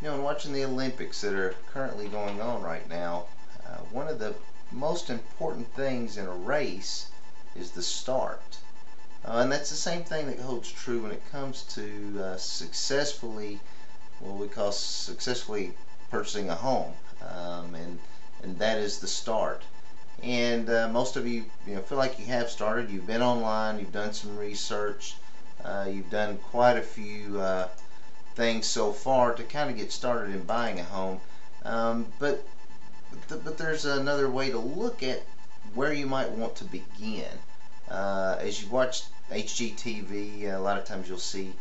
In watching the Olympics that are currently going on right now, one of the most important things in a race is the start. And that's the same thing that holds true when it comes to successfully, what we call successfully purchasing a home, and that is the start. And most of you, feel like you have started. You've been online, you've done some research, you've done quite a few things so far to kind of get started in buying a home. But there's another way to look at where you might want to begin. As you watch HGTV, a lot of times you'll see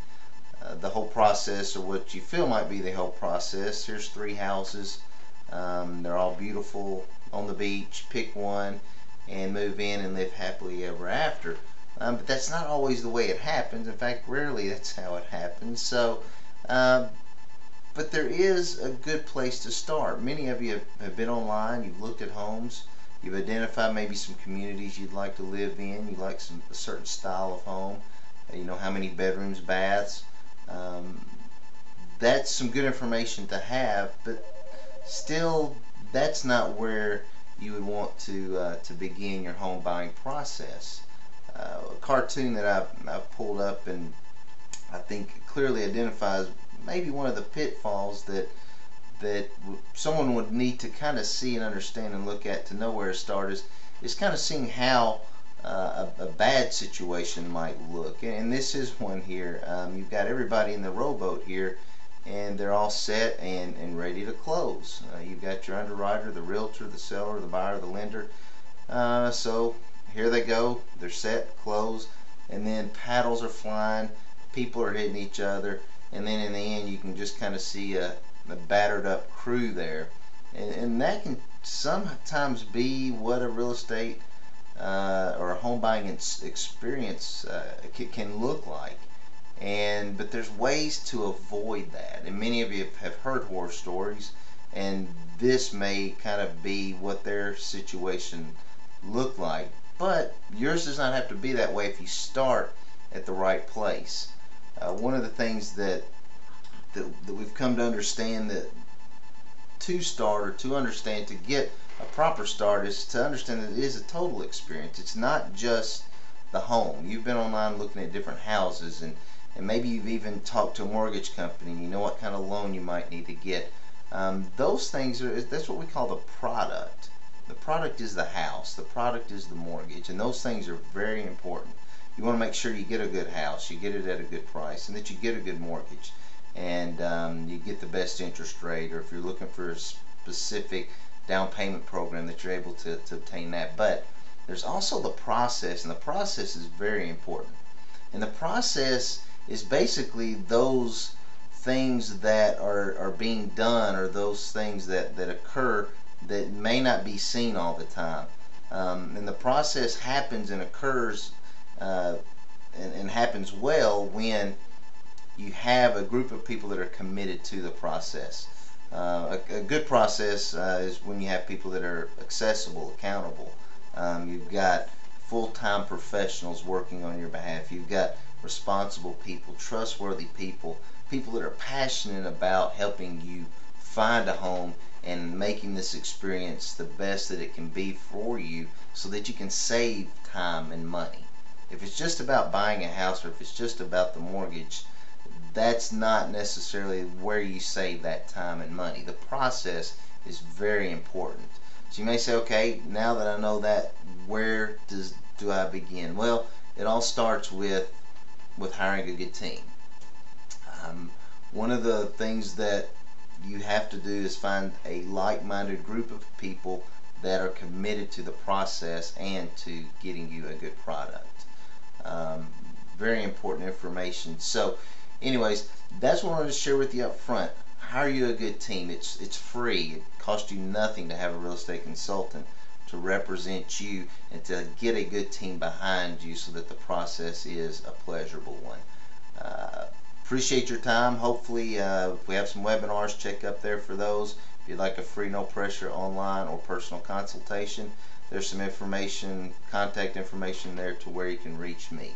the whole process, or what you feel might be the whole process. Here's 3 houses. They're all beautiful on the beach. Pick one and move in and live happily ever after. But that's not always the way it happens. In fact, rarely that's how it happens. So, but there is a good place to start. Many of you have been online. You've looked at homes. You've identified maybe some communities you'd like to live in. You like a certain style of home. How many bedrooms, baths. That's some good information to have, but still, that's not where you would want to begin your home buying process. A cartoon that I've pulled up, and I think clearly identifies maybe one of the pitfalls that someone would need to kind of see and understand and look at to know where to start is kind of seeing how a bad situation might look. And this is one here. You've got everybody in the rowboat here, and they're all set and ready to close. You've got your underwriter, the realtor, the seller, the buyer, the lender. So here they go. They're set, closed, and then paddles are flying. People are hitting each other, and then in the end you can just kind of see a battered up crew there, and that can sometimes be what a real estate or a home buying experience can look like. But there's ways to avoid that, and many of you have heard horror stories, and this may kind of be what their situation looked like. But yours does not have to be that way if you start at the right place. One of the things that we've come to understand, that to start, or to understand, to get a proper start, is to understand that it is a total experience. It's not just the home. You've been online looking at different houses, and maybe you've even talked to a mortgage company, and you know what kind of loan you might need to get. Those things that's what we call the product. The product is the house, the product is the mortgage, and those things are very important. You want to make sure you get a good house, you get it at a good price, and that you get a good mortgage, and you get the best interest rate, or if you're looking for a specific down payment program, that you're able to obtain that. But there's also the process, and the process is very important. And the process is basically those things that are being done, or those things that occur that may not be seen all the time. And the process happens and occurs and happens well when you have a group of people that are committed to the process. A good process is when you have people that are accessible, accountable. You've got full-time professionals working on your behalf. You've got responsible people, trustworthy people, people that are passionate about helping you find a home and making this experience the best that it can be for you, so that you can save time and money. If it's just about buying a house, or if it's just about the mortgage, that's not necessarily where you save that time and money. The process is very important. So you may say, okay, now that I know that, where do I begin? Well, it all starts with hiring a good team. One of the things that you have to do is find a like-minded group of people that are committed to the process and to getting you a good product. Very important information. So anyways, that's what I wanted to share with you up front. Hire you a good team. It's free. It costs you nothing to have a real estate consultant to represent you and to get a good team behind you, so that the process is a pleasurable one. Appreciate your time. Hopefully, if we have some webinars, check up there for those. If you'd like a free, no pressure online or personal consultation, there's some information, contact information there to where you can reach me.